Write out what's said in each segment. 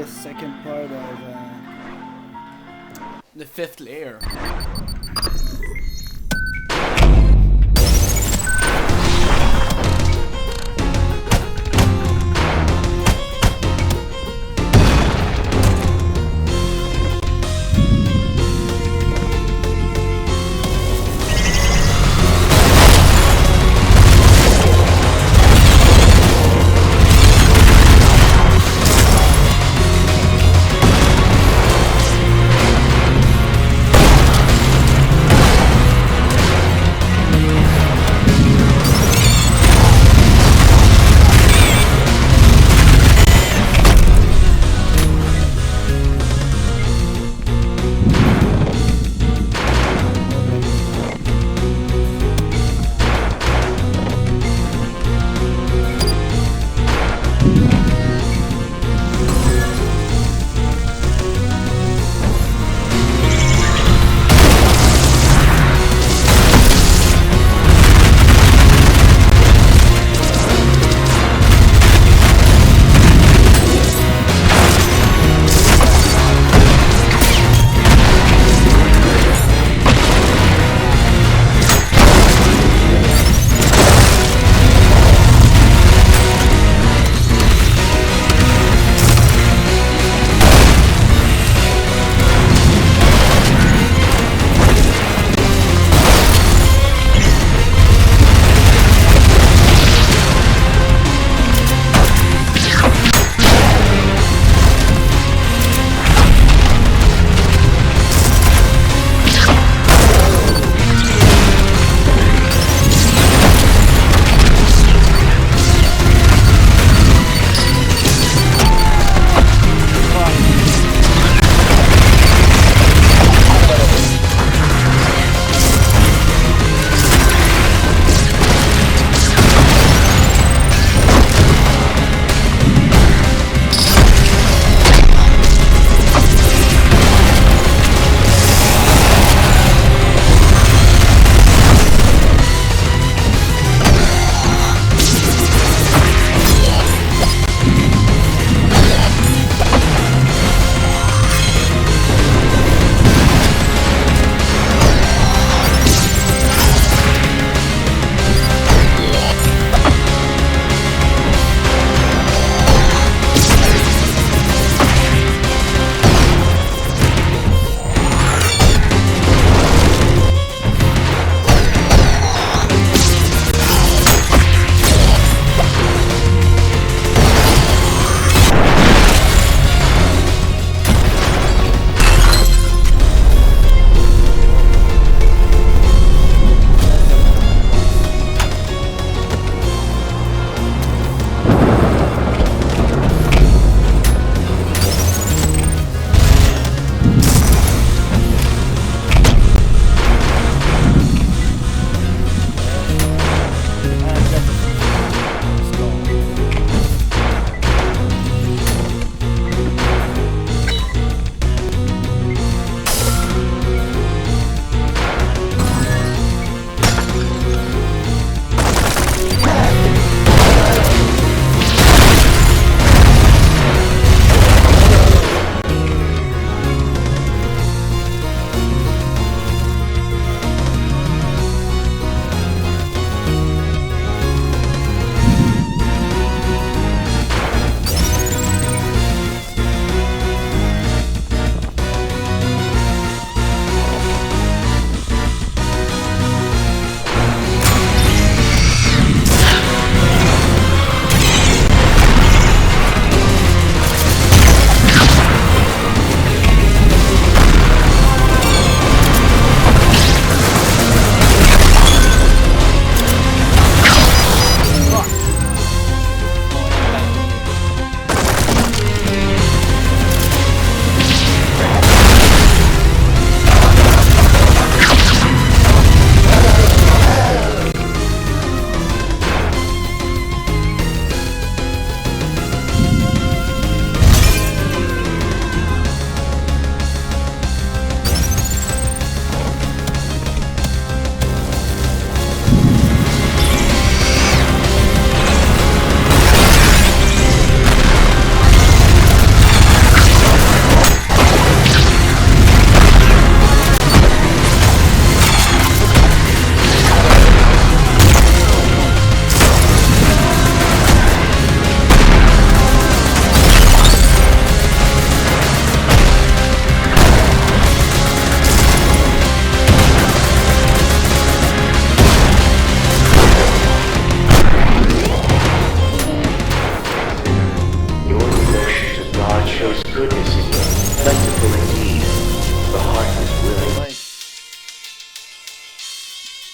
second part of the fifth layer.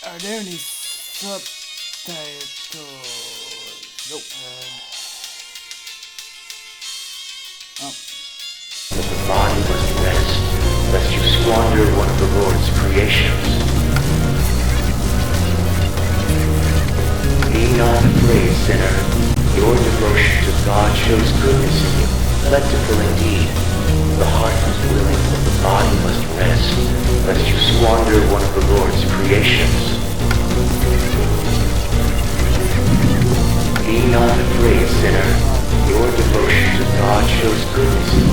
Are there any subtitles? Nope. Oh. The body must rest, lest you squander one of the Lord's creations. Be not afraid, sinner. Your devotion to God shows goodness in you, plentiful indeed. The heart is willing, but the body must rest, lest you squander one of the Lord's creations. Be not afraid, sinner. Your devotion to God shows goodness in you,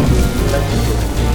plentiful indeed.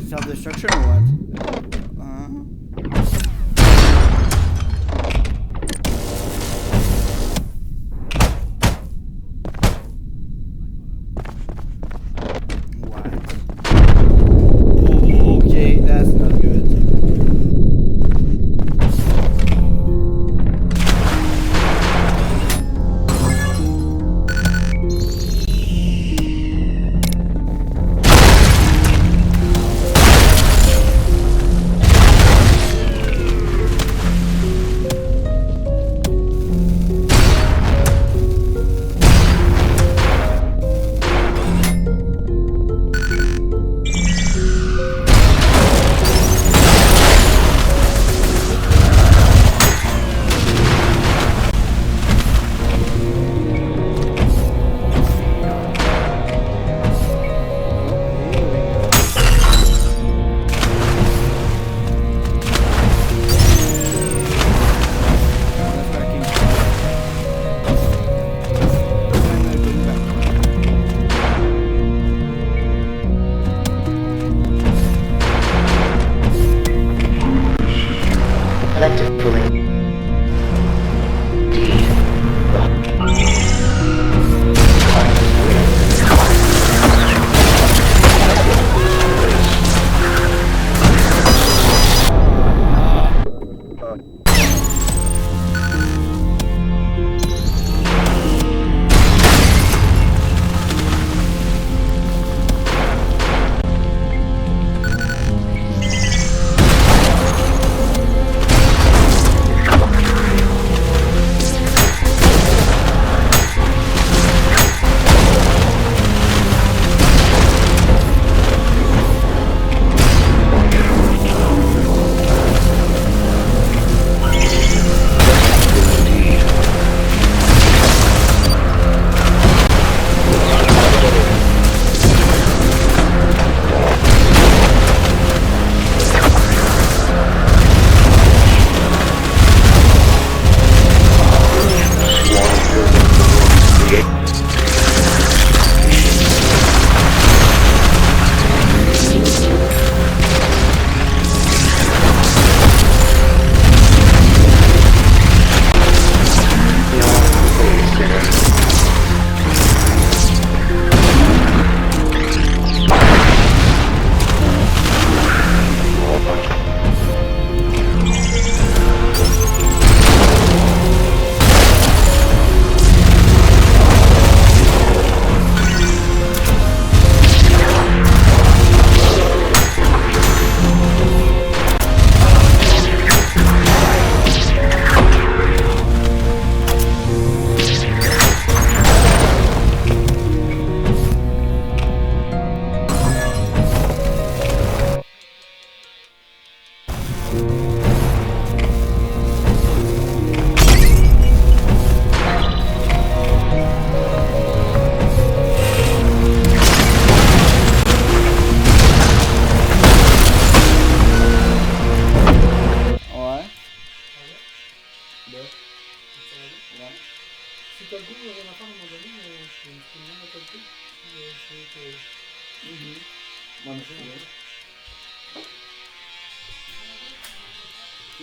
Self-destruction or what? Okay, that's not good.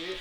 it.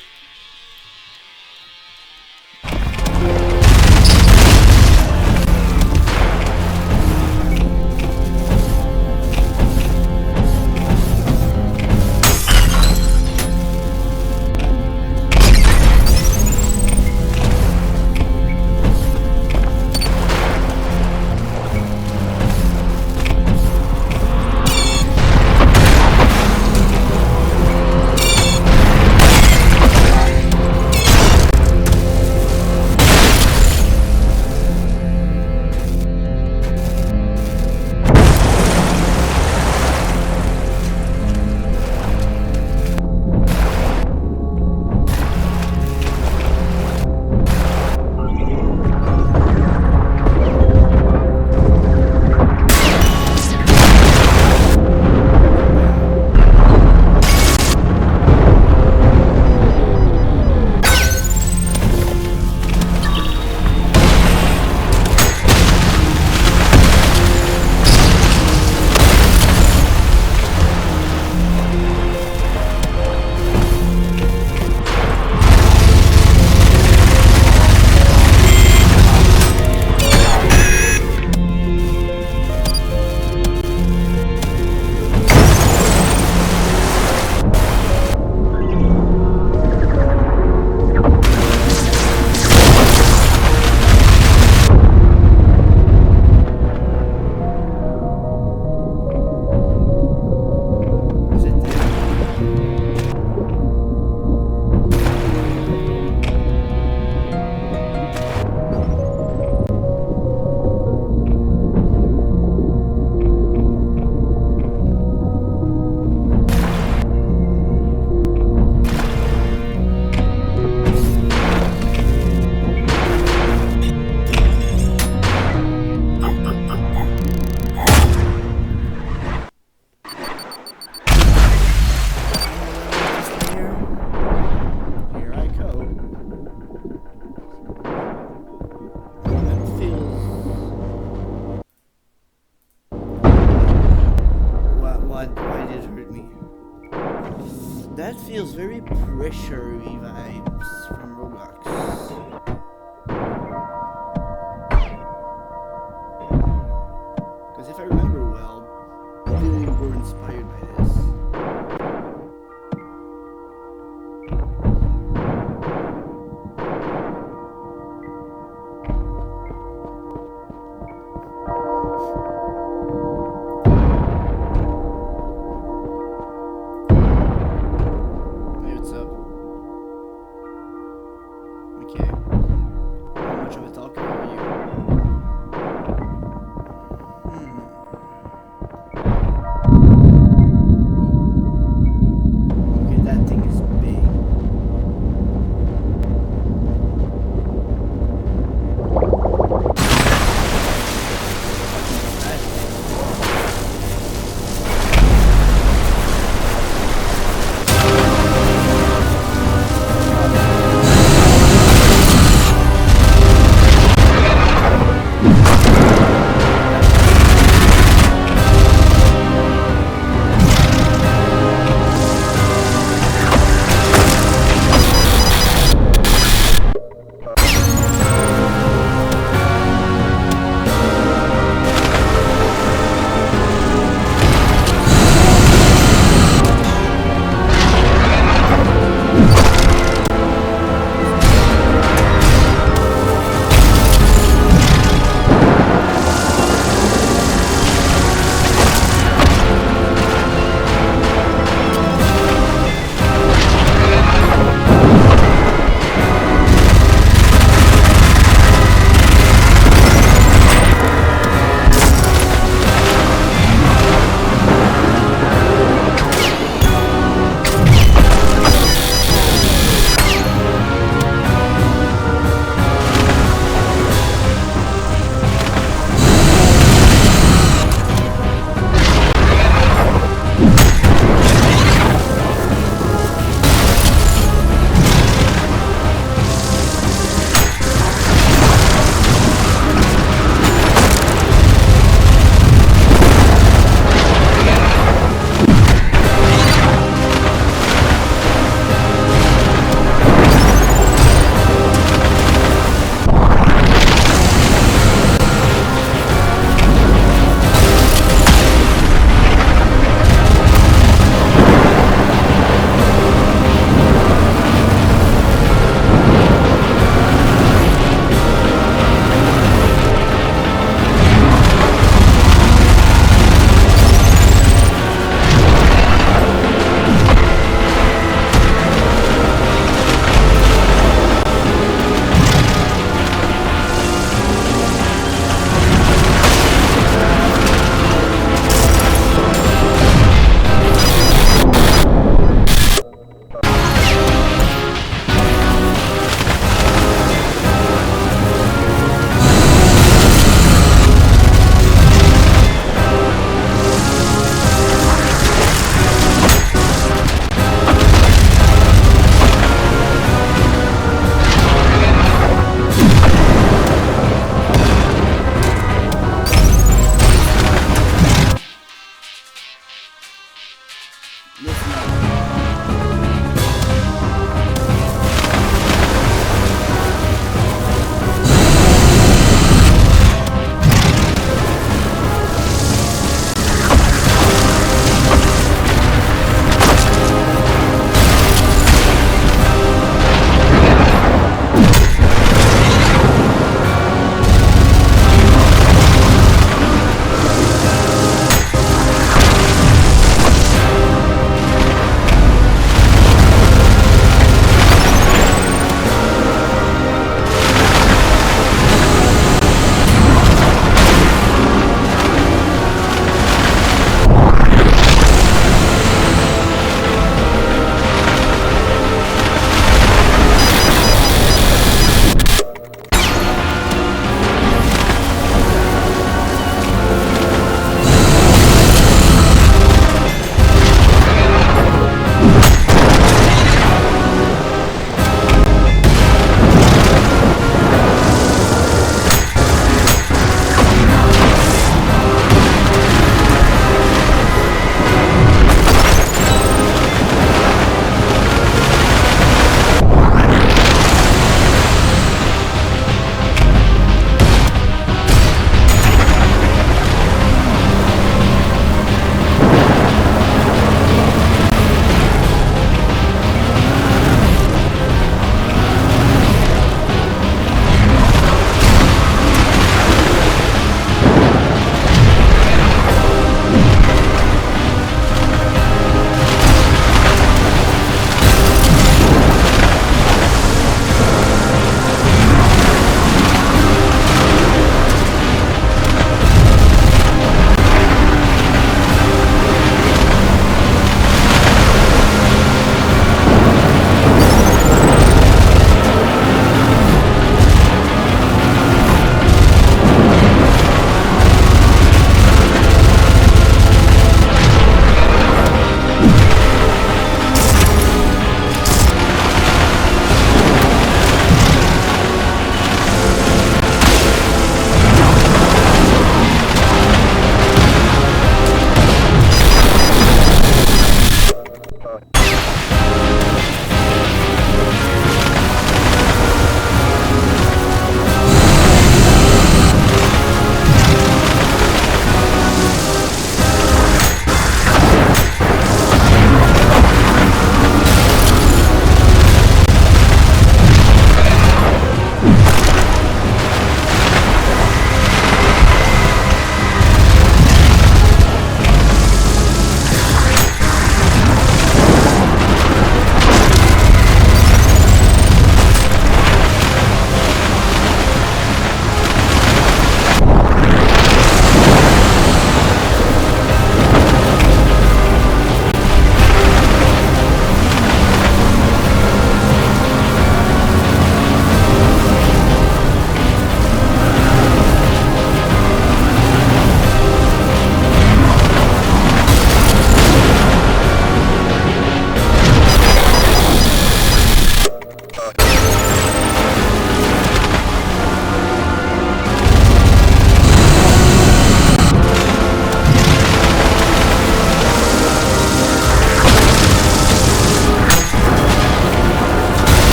That feels very pressure-y vibes from Roblox. Because if I remember well, they were inspired by this. Hey, what's up?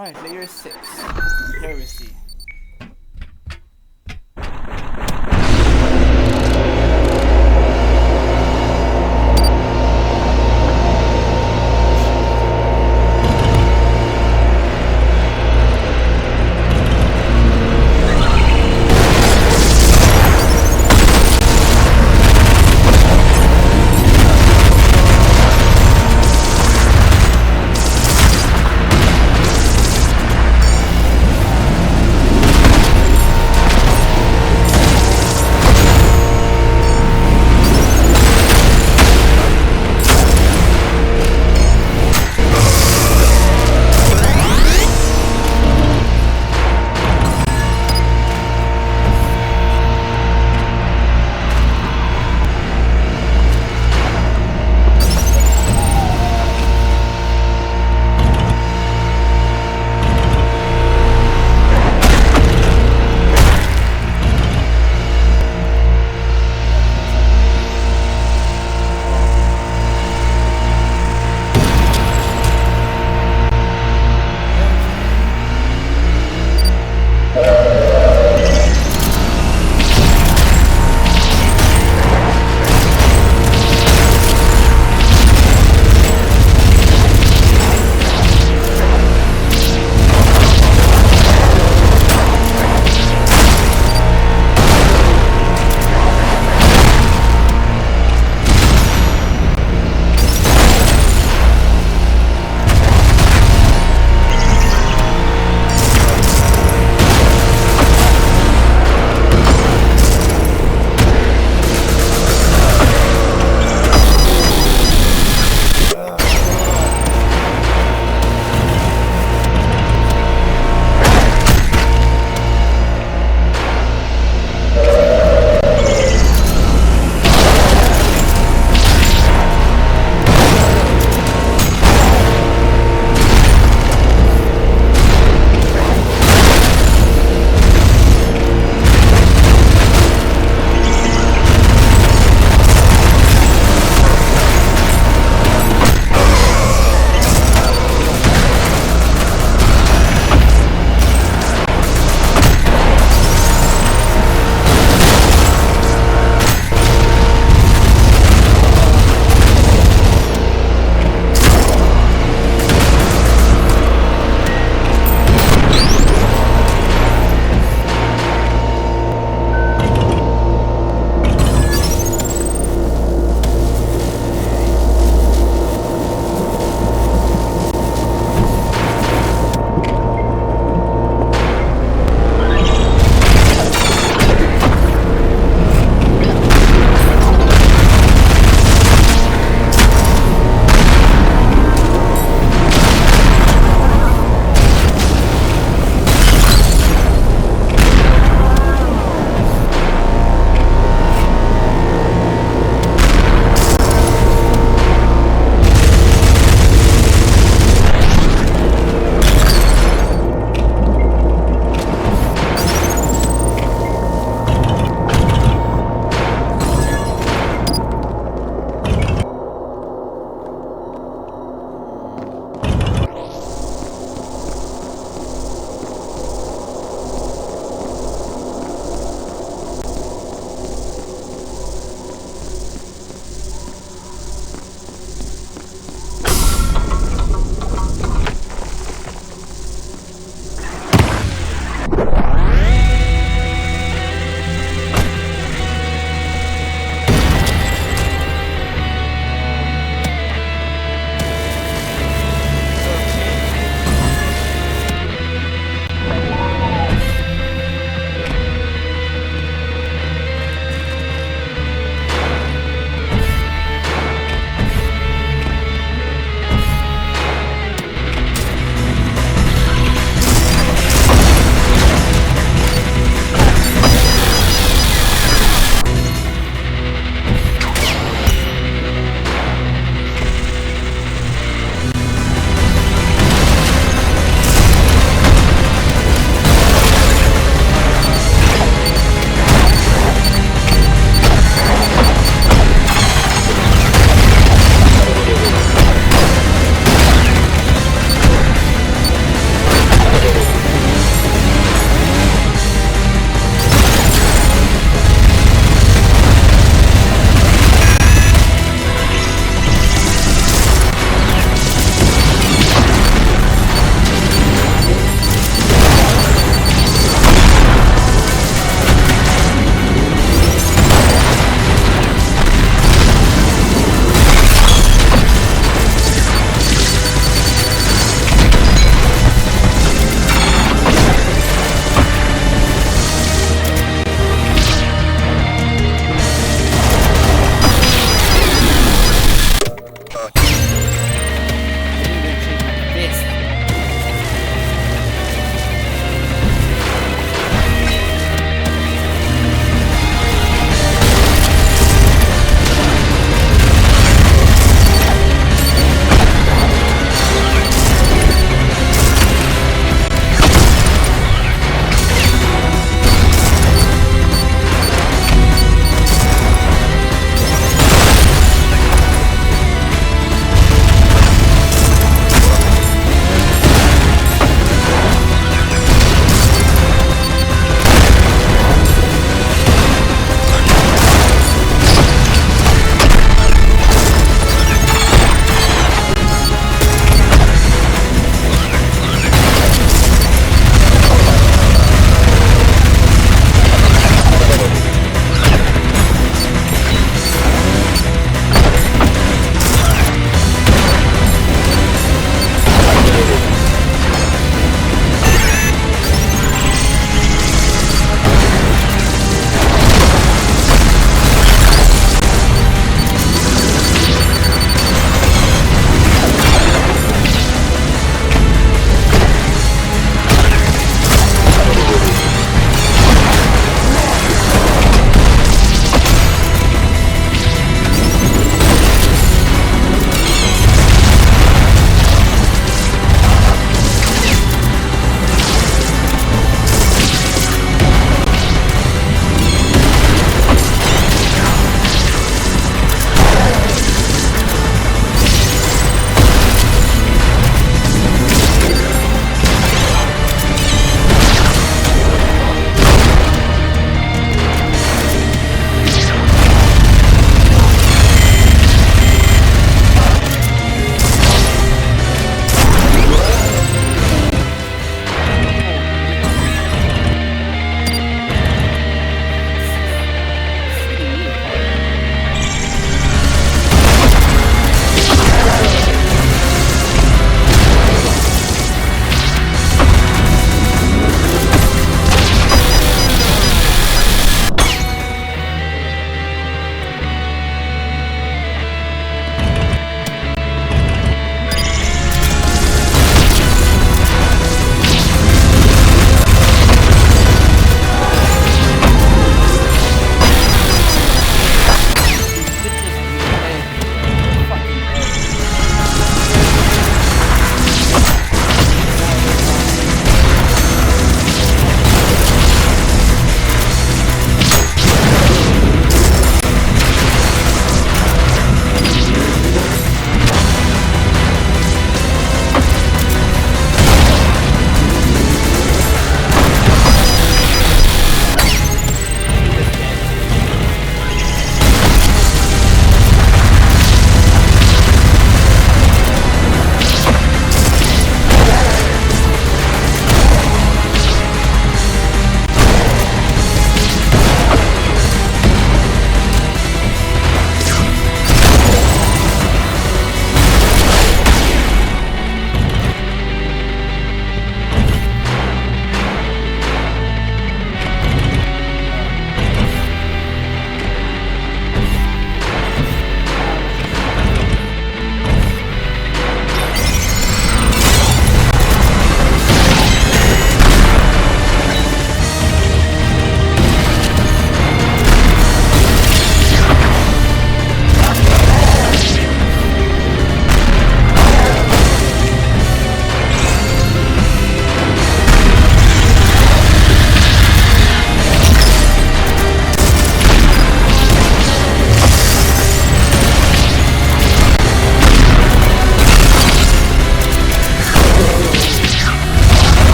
Alright, layer 6. Heresy.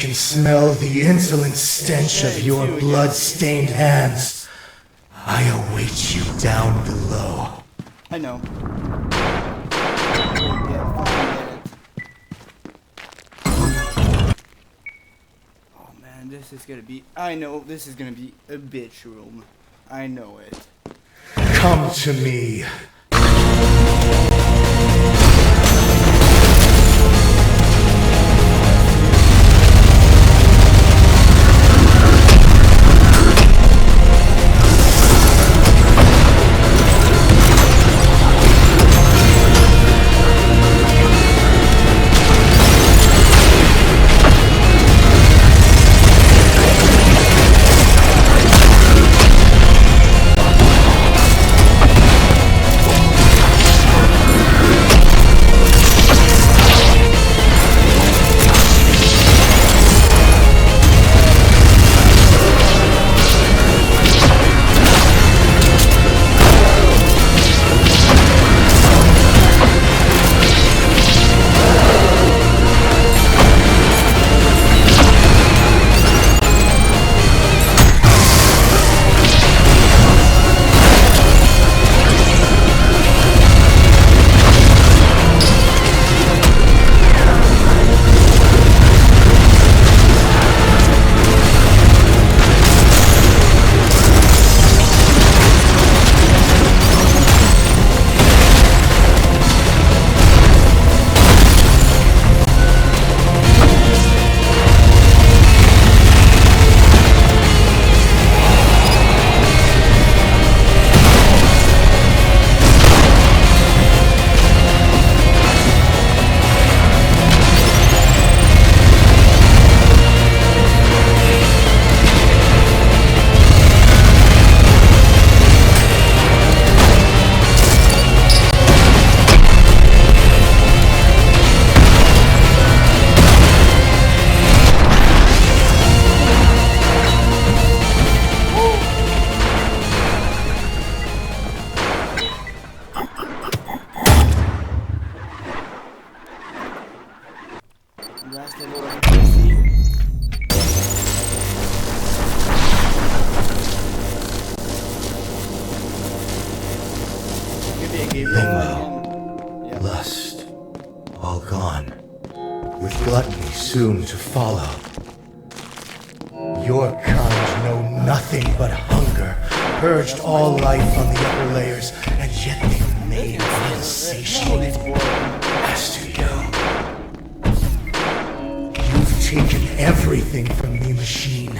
can smell the insolent stench of your blood-stained hands. I await you down below. I know. Oh man, this is gonna be... I know this is gonna be a bitch room. I know it. Come to me. Gabriel. Lust, all gone, with gluttony soon to follow. Your kind know nothing but hunger, purged all life on the upper layers, and yet they remain insatiate. As to you, you've taken everything from the machine,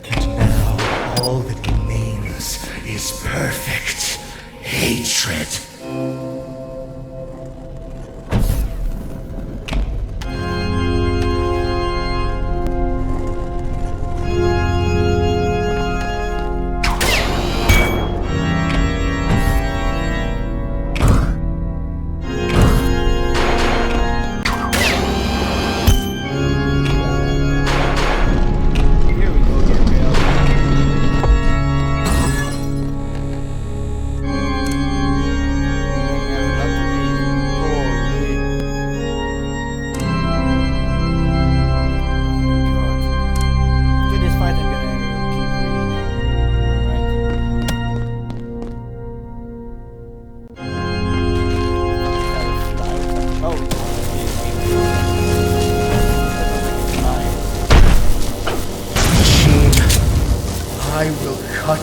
and now all that remains is perfect hatred. I will cut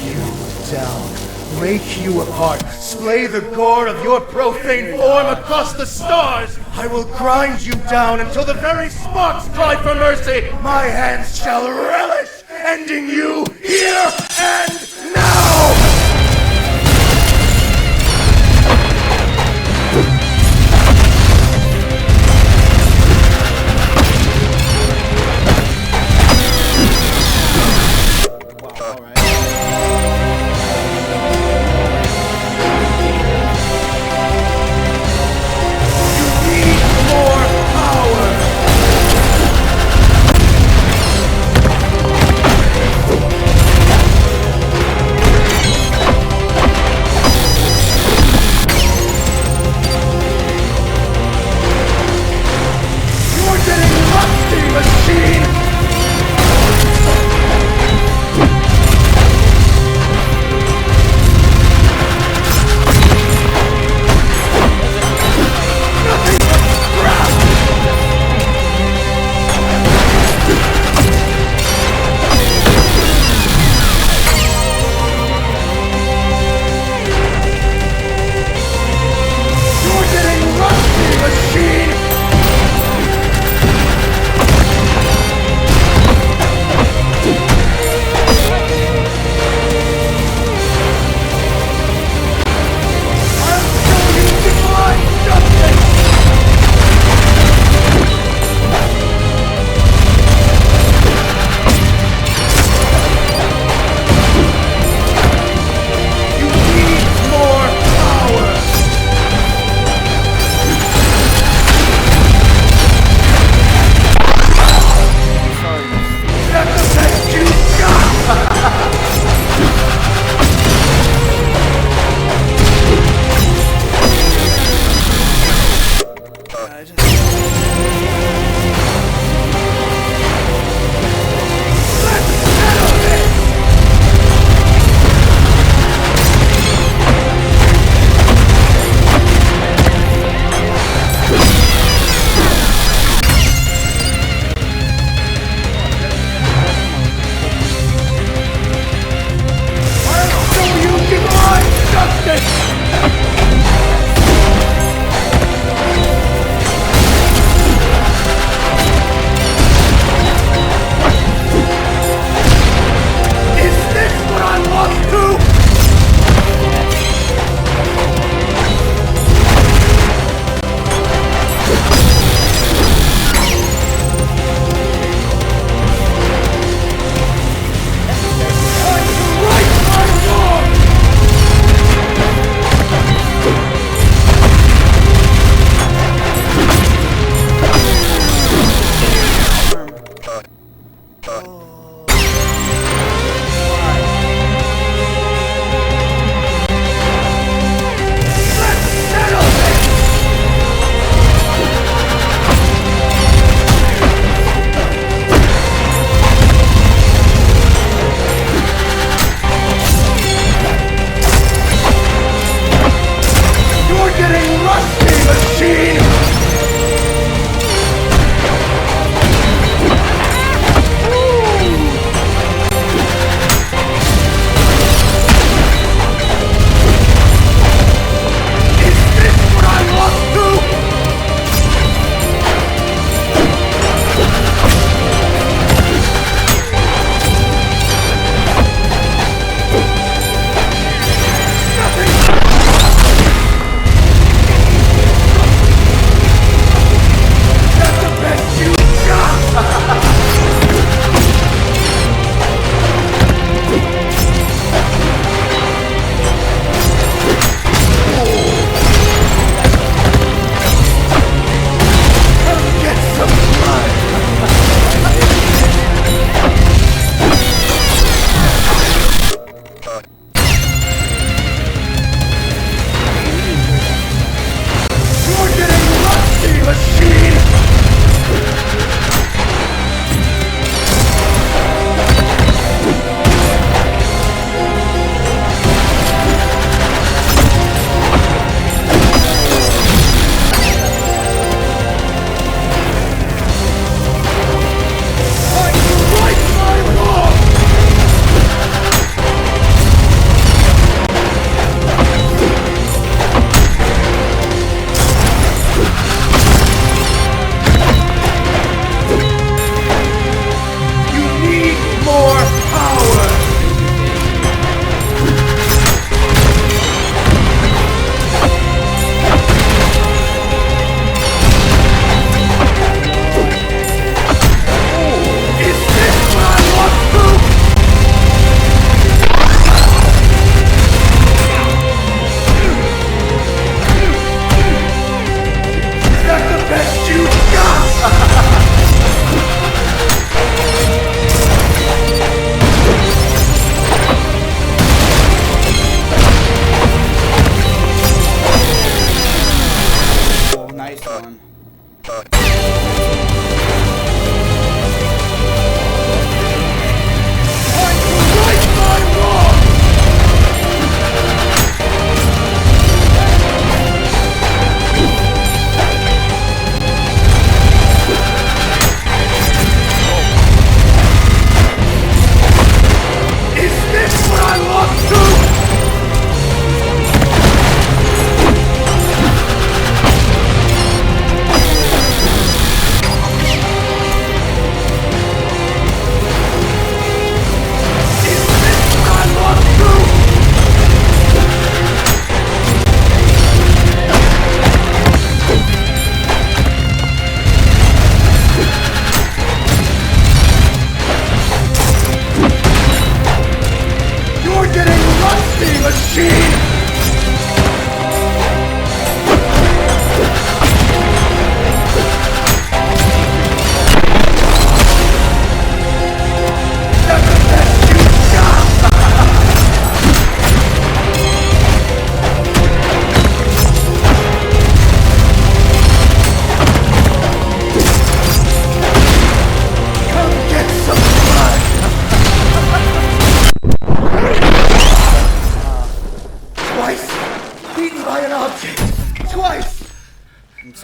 you down, break you apart, splay the gore of your profane form across the stars. I will grind you down until the very sparks cry for mercy. My hands shall relish ending you here and now! machine!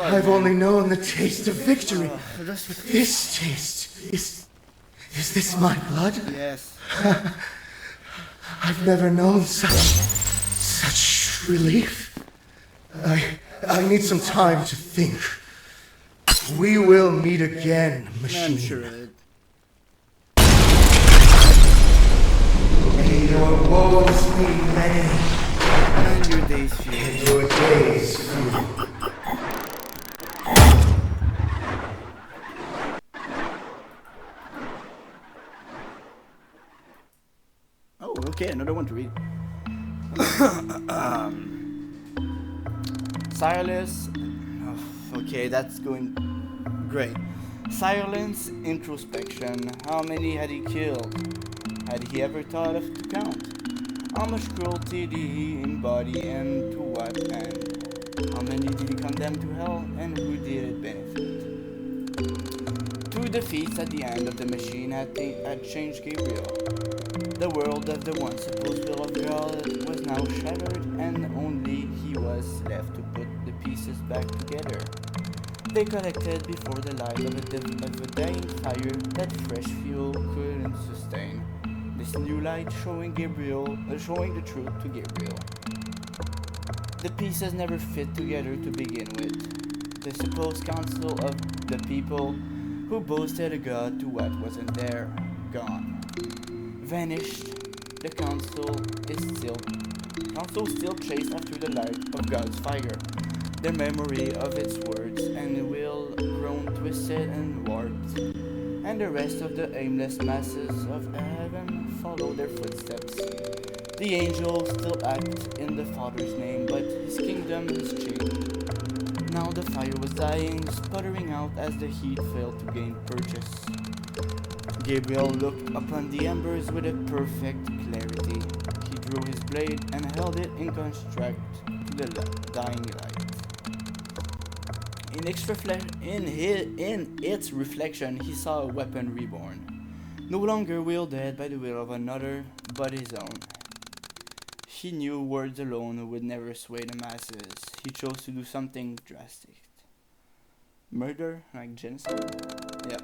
I've only known the taste of victory. This taste is this my blood? Yes. I've never known such relief. I need some time to think. We will meet again, machine. I'm sure of it. May your woes be many, And your days few. and your days few. Oh, okay, another one to read. Silence. Oh, okay, that's going great. Silence, introspection. How many had he killed? Had he ever thought of to count? How much cruelty did he embody and to what end? How many did he condemn to hell and who did it benefit? Two defeats at the end of the machine had changed Gabriel. The world of the once supposed will of God was now shattered, and only he was left to put the pieces back together. They collected before the light of a dying fire that fresh fuel couldn't sustain. This new light showing the truth to Gabriel. The pieces never fit together to begin with. The supposed council of the people who boasted a god to what wasn't there, gone. Vanished, the council still chased after the light of God's fire. Their memory of its words and will grown twisted and warped, and the rest of the aimless masses of heaven follow their footsteps. The angels still act in the Father's name, but his kingdom has changed. Now the fire was dying, sputtering out as the heat failed to gain purchase. Gabriel looked upon the embers with a perfect clarity. He drew his blade and held it in contrast to the dying light. In its reflection, he saw a weapon reborn, no longer wielded by the will of another, but his own. He knew words alone would never sway the masses. He chose to do something drastic. Murder? Like genocide? Yep.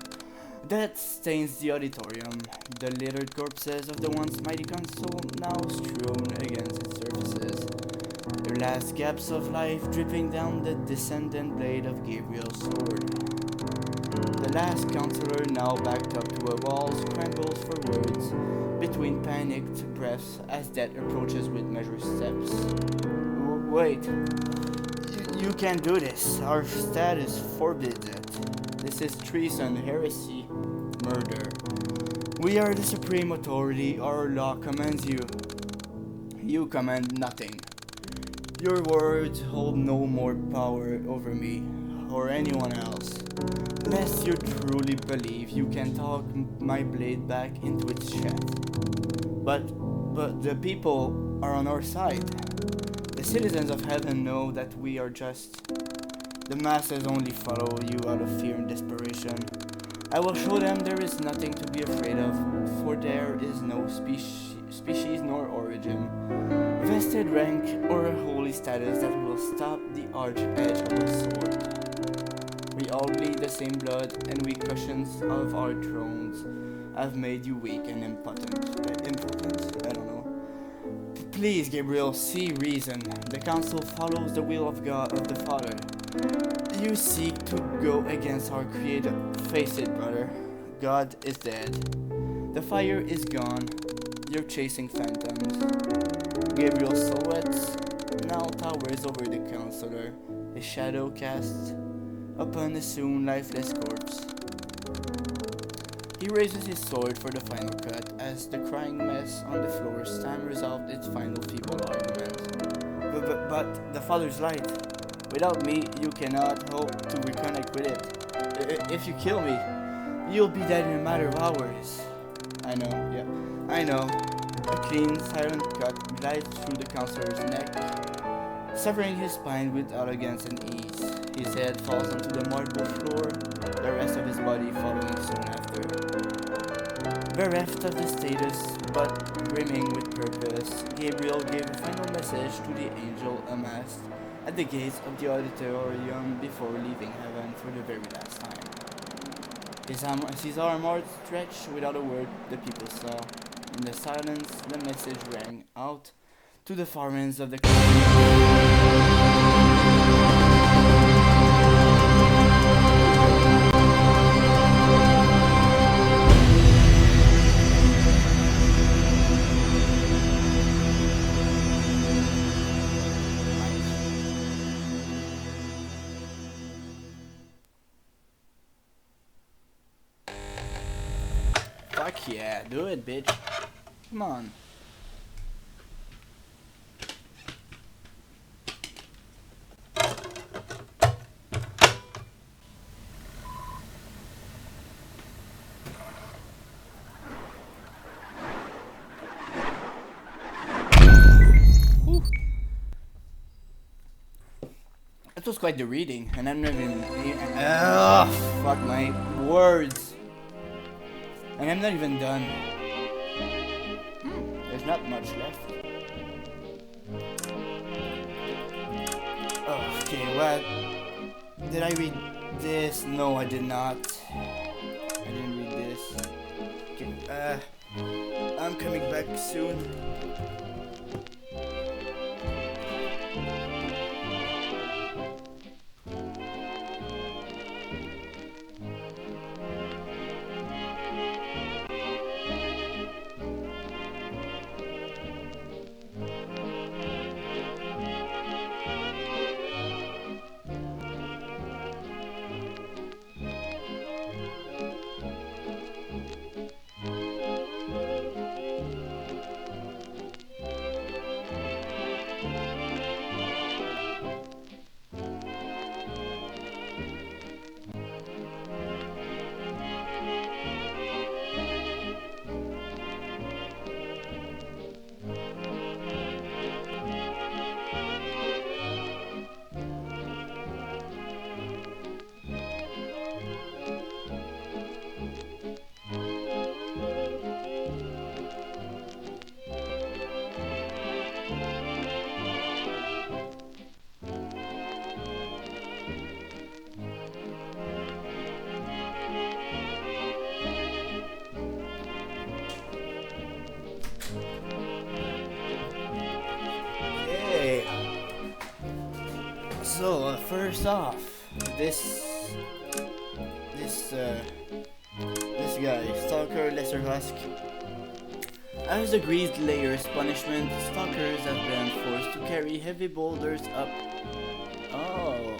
That stains the auditorium. The littered corpses of the once mighty council now strewn against its surfaces. Their last gaps of life dripping down the descendant blade of Gabriel's sword. The last counselor, now backed up to a wall, scrambles for words between panicked breaths as death approaches with measured steps. Wait, you can't do this. Our status forbids it. This is treason, heresy, murder. We are the supreme authority. Our law commands you. You command nothing. Your words hold no more power over me or anyone else. Lest you truly believe you can talk my blade back into its shaft. But the people are on our side. The citizens of heaven know that we are just. The masses only follow you out of fear and desperation. I will show them there is nothing to be afraid of, for there is no species nor origin, vested rank, or a holy status that will stop the arch edge of a sword. We all bleed the same blood, and we cushions of our thrones have made you weak and impotent? I don't know. Please, Gabriel, see reason. The council follows the will of God, of the Father. You seek to go against our Creator. Face it, brother. God is dead. The fire is gone. You're chasing phantoms. Gabriel's silhouette now towers over the counselor, a shadow cast upon the soon lifeless corpse. He raises his sword for the final cut as the crying mess on the floor stammers out its final feeble argument. But the Father's light. Without me, you cannot hope to reconnect with it. If you kill me, you'll be dead in a matter of hours. I know, yeah. I know. A clean, silent cut glides through the counselor's neck, severing his spine with elegance and ease. His head falls onto the marble floor, the rest of his body following soon after. Bereft of the status, but brimming with purpose, Gabriel gave a final message to the angel amassed at the gates of the auditorium before leaving heaven for the very last time. His arm outstretched without a word the people saw. In the silence, the message rang out to the far ends of the Fuck yeah, do it, bitch. Come on. Whew. That was quite the reading, and I'm not even. Fuck my words. And I'm not even done. There's not much left. Okay, Did I read this? No, I did not. I didn't read this. Okay, I'm coming back soon. So first off, this guy, Stalker Lesser Husk. As the Greased Layer's punishment, stalkers have been forced to carry heavy boulders up. Oh.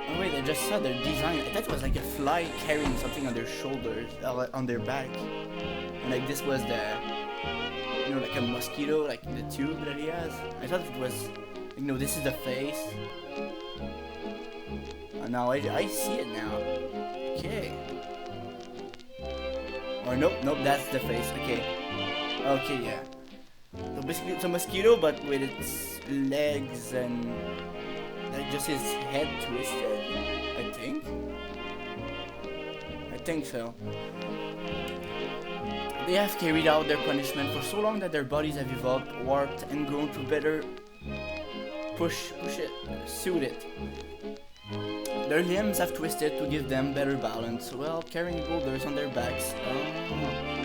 Oh wait, I just saw their design. I thought it was like a fly carrying something on their shoulders, on their back, and like this was the, you know, like a mosquito, like the tube that he has. I thought it was, you know, this is the face. Now I see it now. Okay. Or nope, that's the face. Okay. Okay, yeah. So basically it's a mosquito, but with its legs and like just his head twisted. I think so. They have carried out their punishment for so long that their bodies have evolved, warped, and grown to better suit it. Their limbs have twisted to give them better balance while carrying boulders on their backs.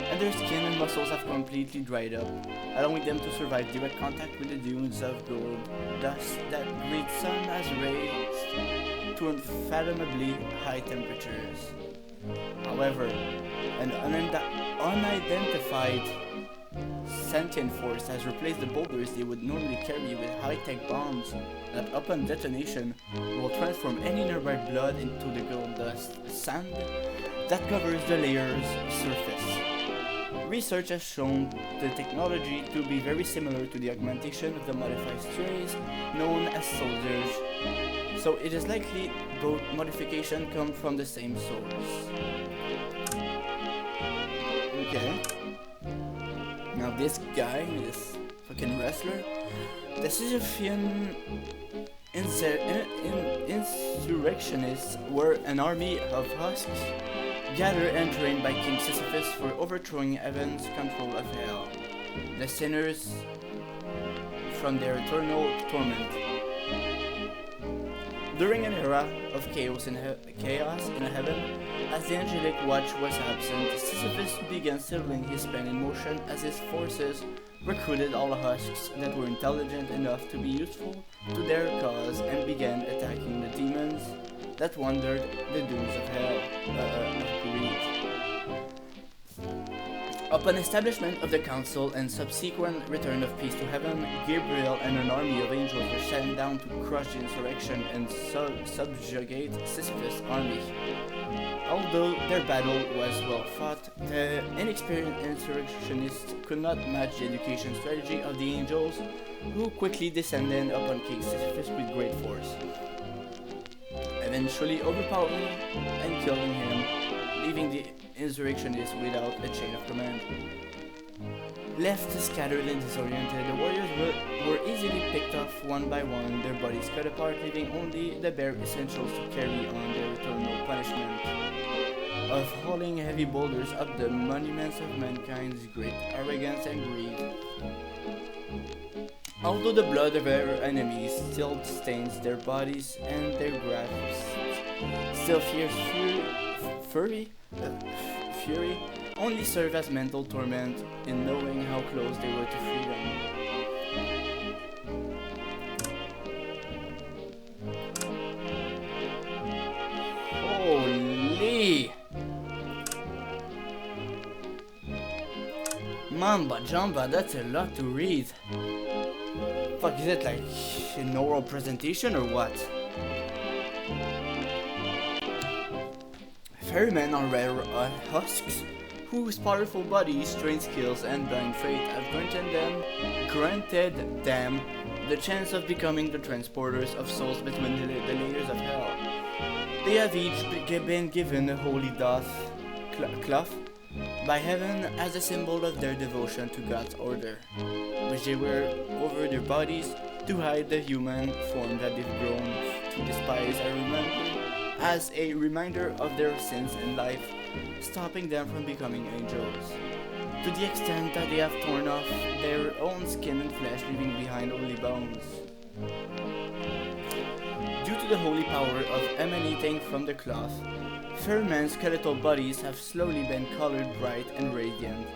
And their skin and muscles have completely dried up, allowing them to survive direct contact with the dunes of gold dust that great sun has raised to unfathomably high temperatures. However, an unidentified sentient force has replaced the boulders they would normally carry with high-tech bombs that, upon detonation, will transform any nearby blood into the gold dust sand that covers the layer's surface. Research has shown the technology to be very similar to the augmentation of the modified strays known as soldiers, so it is likely both modifications come from the same source. Okay. Now this guy, this fucking wrestler, the Sisyphean insurrectionists were an army of husks gathered and trained by King Sisyphus for overthrowing heaven's control of hell, the sinners from their eternal torment. During an era of chaos in heaven, as the angelic watch was absent, Sisyphus began settling his pen in motion as his forces recruited all husks that were intelligent enough to be useful to their cause and began attacking the demons that wandered the dunes of hell, of greed. Upon establishment of the council and subsequent return of peace to heaven, Gabriel and an army of angels were sent down to crush the insurrection and subjugate Sisyphus' army. Although their battle was well fought, the inexperienced insurrectionists could not match the education strategy of the angels, who quickly descended upon King Sisyphus with great force, eventually overpowering and killing him, leaving the insurrectionists without a chain of command. Left scattered and disoriented, the warriors were easily picked off one by one, their bodies cut apart, leaving only the bare essentials to carry on their eternal punishment of hauling heavy boulders up the monuments of mankind's great arrogance and greed. Although the blood of their enemies still stains their bodies and their grasps still fierce fury only serve as mental torment in knowing how close they were to freedom. Holy! Mamba Jamba, that's a lot to read. Fuck, is it like an oral presentation or what? Ferrymen are rare husks whose powerful bodies, strange skills, and blind fate have granted them the chance of becoming the transporters of souls between the layers of hell. They have each been given a holy cloth by heaven as a symbol of their devotion to God's order, which they wear over their bodies to hide the human form that they've grown to despise as a reminder of their sins in life, stopping them from becoming angels, to the extent that they have torn off their own skin and flesh, leaving behind only bones. Due to the holy power of emanating from the cloth, Ferrymen's skeletal bodies have slowly been colored bright and radiant,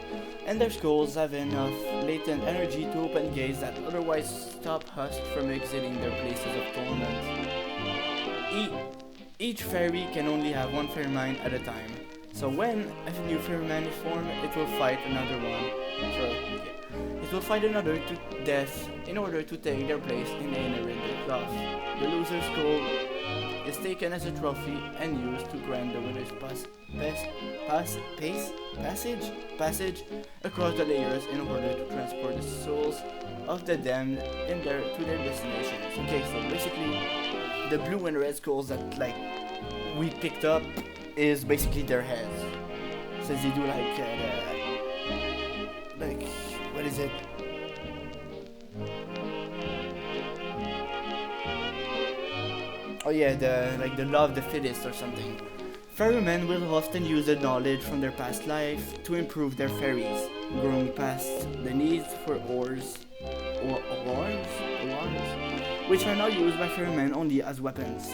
and their skulls have enough latent energy to open gates that otherwise stop husks from exiting their places of torment. Each fairy can only have one ferryman at a time, so when a new ferryman is formed, it will fight another one. It will fight another to death in order to take their place in the inner cloth. The loser's skull is taken as a trophy and used to grant the winner's passage across the layers in order to transport the souls of the damned to their destinations. Okay, so basically, the blue and red skulls that we picked up is basically their heads. Since they do what is it? Oh yeah, the law of the fittest or something. Ferrymen will often use the knowledge from their past life to improve their ferries, growing past the need for oars, which are now used by ferrymen only as weapons.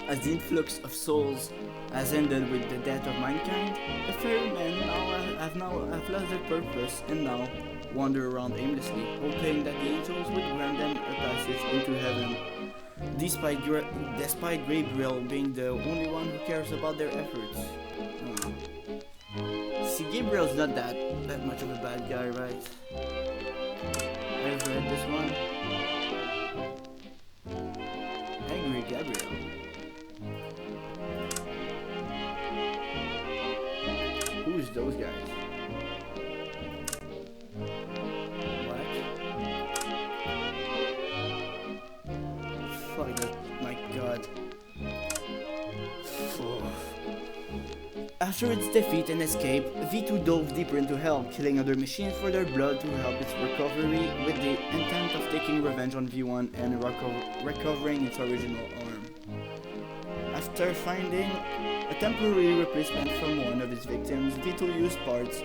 As the influx of souls has ended with the death of mankind, the ferrymen have lost their purpose and now wander around aimlessly, hoping that the angels would grant them a passage into heaven. Despite Gabriel being the only one who cares about their efforts. See, Gabriel's not that much of a bad guy, right? I've read this one. Angry Gabriel. Who's those guys? My god. After its defeat and escape, V2 dove deeper into hell, killing other machines for their blood to help its recovery with the intent of taking revenge on V1 and recovering its original arm. After finding a temporary replacement from one of its victims, V2 used parts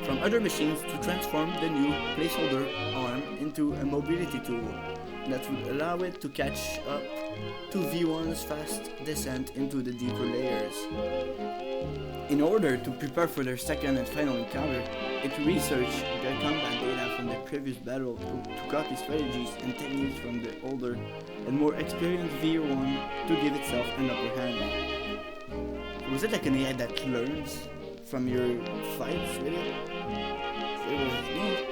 from other machines to transform the new placeholder arm into a mobility tool that would allow it to catch up to V1's fast descent into the deeper layers. In order to prepare for their second and final encounter, it researched the combat data from the previous battle to copy strategies and techniques from the older and more experienced V1 to give itself an upper hand. Was it like an AI that learns from your fights with it? It was neat.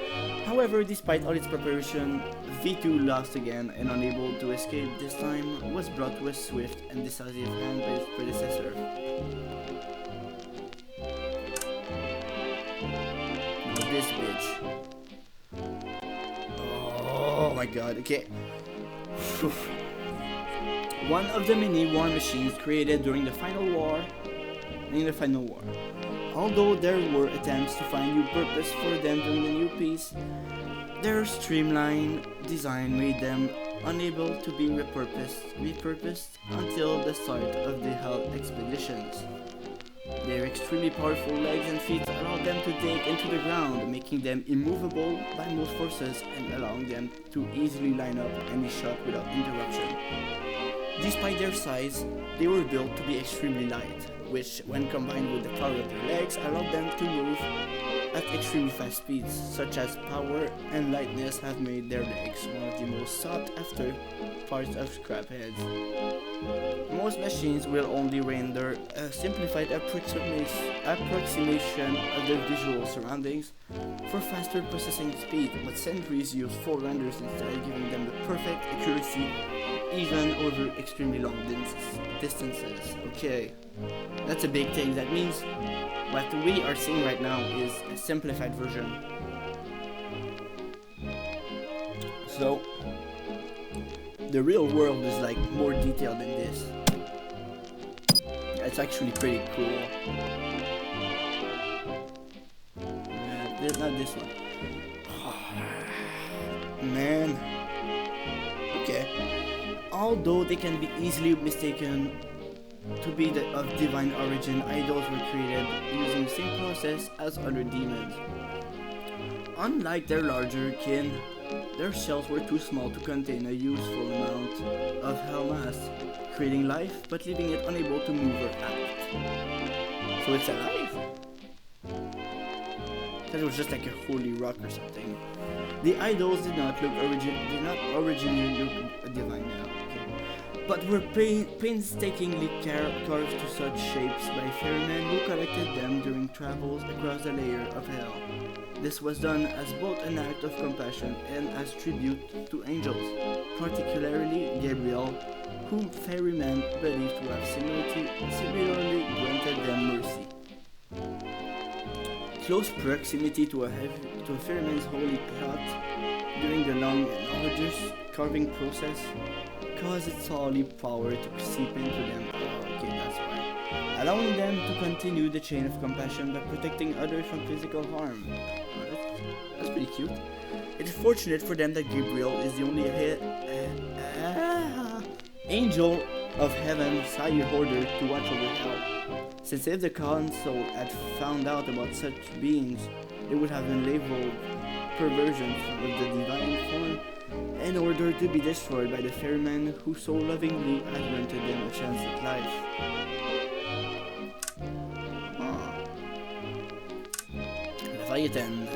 However, despite all its preparation, V2 lost again and unable to escape this time was brought to a swift and decisive hand by its predecessor. Now this bitch. Oh my god, okay. One of the many war machines created during the final war. Although there were attempts to find new purpose for them during the new peace, their streamlined design made them unable to be repurposed until the start of the Hell expeditions. Their extremely powerful legs and feet allow them to dig into the ground, making them immovable by most forces and allowing them to easily line up any shot without interruption. Despite their size, they were built to be extremely light, which, when combined with the power of their legs, allowed them to move at extremely fast speeds. Such as power and lightness have made their legs one of the most sought after parts of scrapheads. Most machines will only render a simplified approximation of their visual surroundings for faster processing speed, but sentries use full renders instead, giving them the perfect accuracy even over extremely long distances. Okay, that's a big thing. That means what we are seeing right now is a simplified version. So the real world is like more detailed than this. It's actually pretty cool. Not this one. Man. Okay. Although they can be easily mistaken to be of divine origin, idols were created using the same process as other demons. Unlike their larger kin, their shells were too small to contain a useful amount of hell mass, creating life but leaving it unable to move or act. So it's alive? I thought it was just like a holy rock or something. The idols did not originally look divine now, okay, but were painstakingly carved to such shapes by ferrymen who collected them during travels across the layer of hell. This was done as both an act of compassion and as tribute to angels, particularly Gabriel, whom ferrymen believed to have similarly granted them mercy. Close proximity to a ferryman's holy plot during the long and arduous carving process caused its holy power to seep into them. Okay, that's why. Allowing them to continue the chain of compassion by protecting others from physical harm. That's pretty cute. It's fortunate for them that Gabriel is the only angel of heaven, sire order to watch over hell. Since if the council had found out about such beings, they would have been labeled perversions of the divine form in order to be destroyed by the ferryman who so lovingly had granted them a chance at life. Leviathan.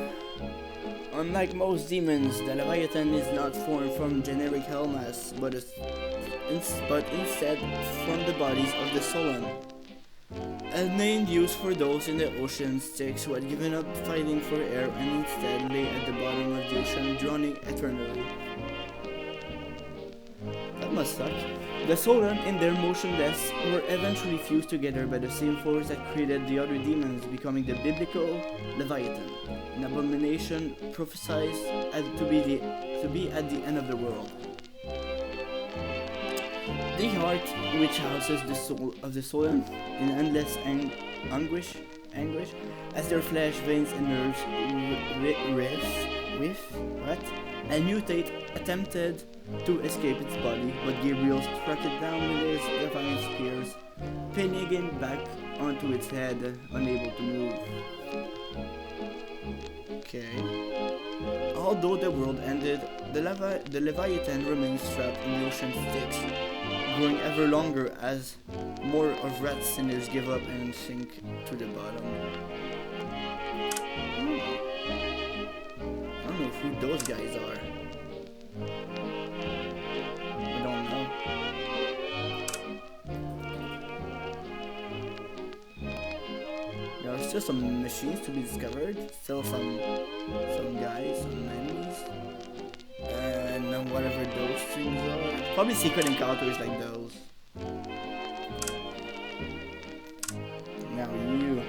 Unlike most demons, the Leviathan is not formed from generic hell mass, but instead from the bodies of the Sullen. A name used for those in the ocean Styx who had given up fighting for air and instead lay at the bottom of the ocean drowning eternally. That must suck. The Sullen and their motionless were eventually fused together by the same force that created the other demons, becoming the biblical Leviathan, an abomination prophesied to be at the end of the world. The heart, which houses the soul of the Sullen in endless anguish, as their flesh, veins, and nerves and mutate, attempted to escape its body, but Gabriel struck it down with his divine spears, pinning it back onto its head, unable to move. Okay. Although the world ended, the Leviathan remains trapped in the ocean Styx, growing ever longer as more of rat sinners give up and sink to the bottom. I don't know who those guys are. I don't know. There are still some machines to be discovered, still some guys, some enemies. And whatever those things are. Probably secret encounters like those. Now you.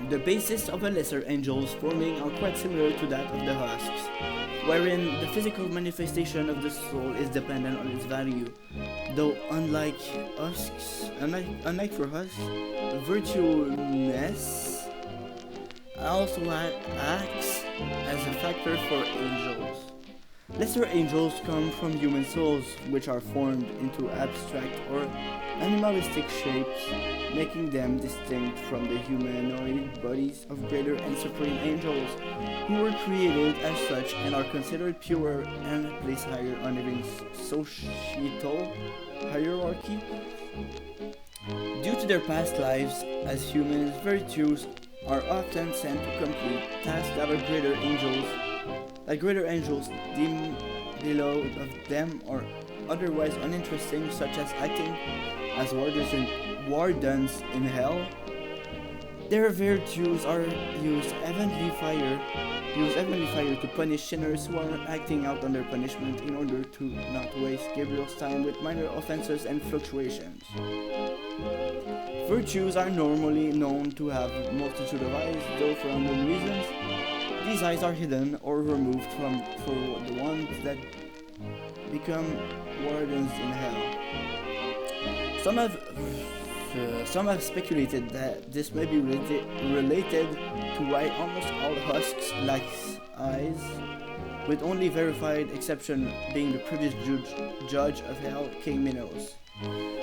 The basis of a lesser angel's forming are quite similar to that of the husks, wherein the physical manifestation of the soul is dependent on its value. Though unlike for husks, virtuousness also acts as a factor for angels. Lesser angels come from human souls, which are formed into abstract or animalistic shapes, making them distinct from the humanoid bodies of greater and supreme angels, who were created as such and are considered pure and placed higher on even societal hierarchy. Due to their past lives as humans, virtues are often sent to complete tasks that greater angels deem below of them or otherwise uninteresting, such as acting as wardens in hell. Their virtues are use heavenly fire to punish sinners who are acting out on their punishment in order to not waste Gabriel's time with minor offenses and fluctuations. Virtues are normally known to have a multitude of eyes, though for unknown reasons. These eyes are hidden or removed for the ones that become wardens in hell. Some have speculated that this may be related to why almost all husks lack eyes, with only verified exception being the previous judge of hell, King Minos.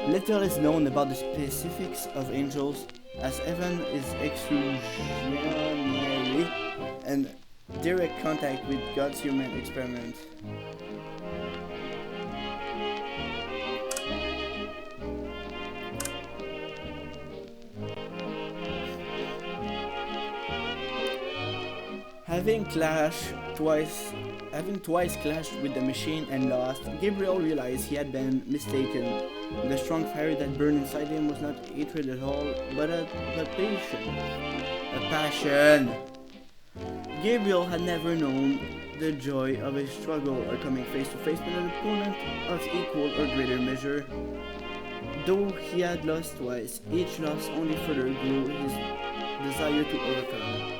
Little is known about the specifics of angels, as heaven is exclusionary and direct contact with God's human experiment. Having twice clashed with the machine and lost, Gabriel realized he had been mistaken. The strong fire that burned inside him was not hatred at all, but a passion. Gabriel had never known the joy of a struggle or coming face to face with an opponent of equal or greater measure. Though he had lost twice, each loss only further grew his desire to overcome.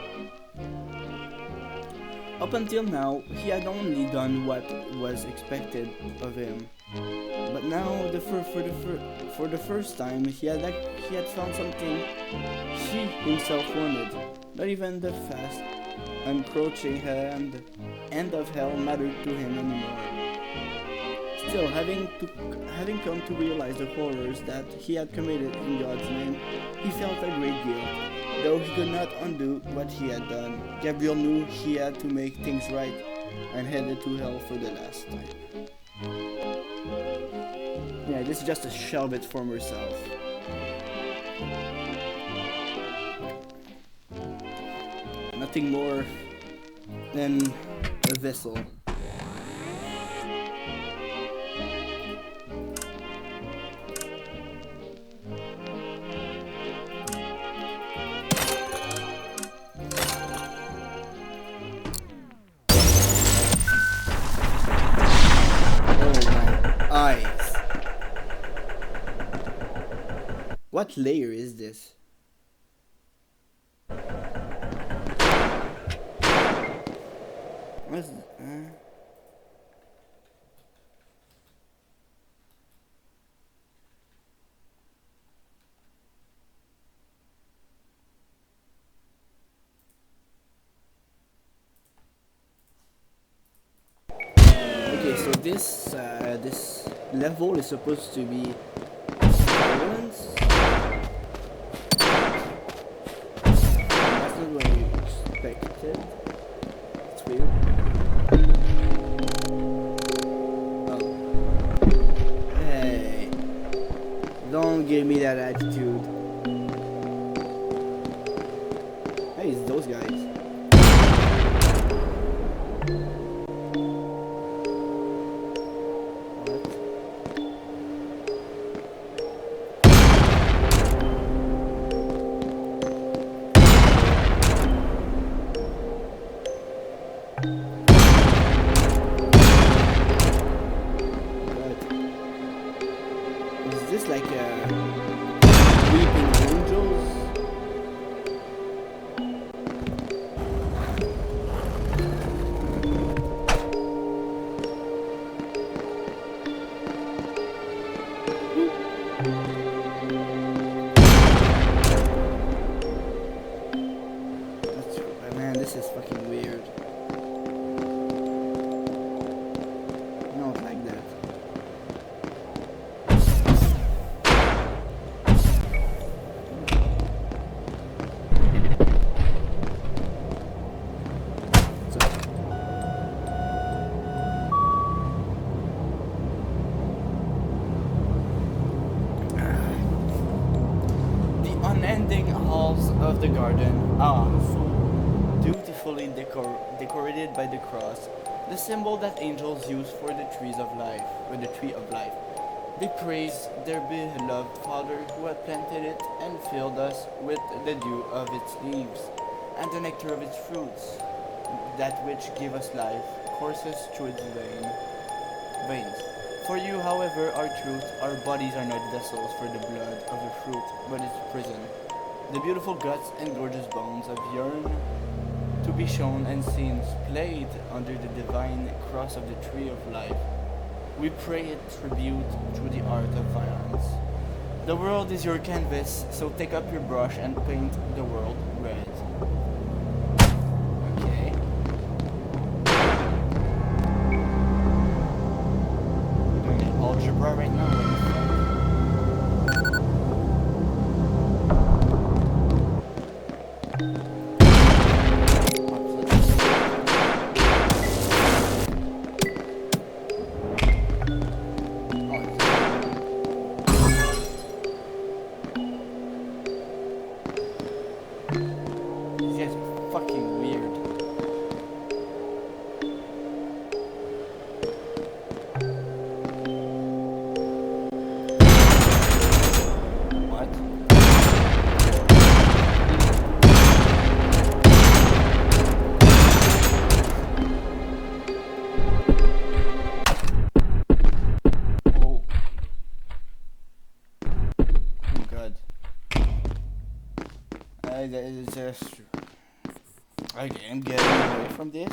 Up until now, he had only done what was expected of him. But now, for the first time, he had found something he himself wanted. Not even the fast, encroaching end of hell mattered to him anymore. Still, having come to realize the horrors that he had committed in God's name, he felt a great guilt. Though he could not undo what he had done, Gabriel knew he had to make things right and headed to hell for the last time. Yeah, this is just a shell of its former self. Nothing more than a vessel. What layer is this? What's Okay, so this level is supposed to be silence. That's not what I expected. It's weird. Oh. Hey, don't give me that attitude. Hey, it's those guys. heaven, so dutifully decorated by the cross, the symbol that angels use for the trees of life, or the tree of life. They praise their beloved Father who had planted it and filled us with the dew of its leaves, and the nectar of its fruits. That which give us life courses through its veins. For you, however, are truth. Our bodies are not vessels for the blood of the fruit, but its prison. The beautiful guts and gorgeous bones of yearn to be shown and seen splayed under the divine cross of the tree of life. We pray it tribute through the art of violence. The world is your canvas, so take up your brush and paint the world red. Okay. Doing an algebra right now. Fucking weird. What? Oh. Oh god. That is just... Okay, I'm getting away from this.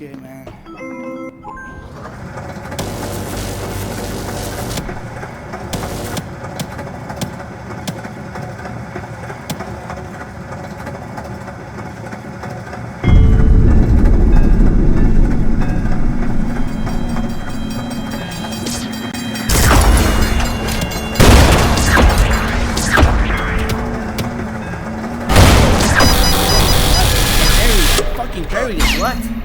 Okay, man. Fucking buried it, what?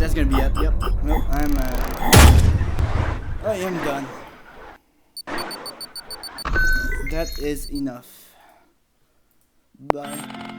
that's gonna be it. Yep. Nope. I am done. That is enough. Bye.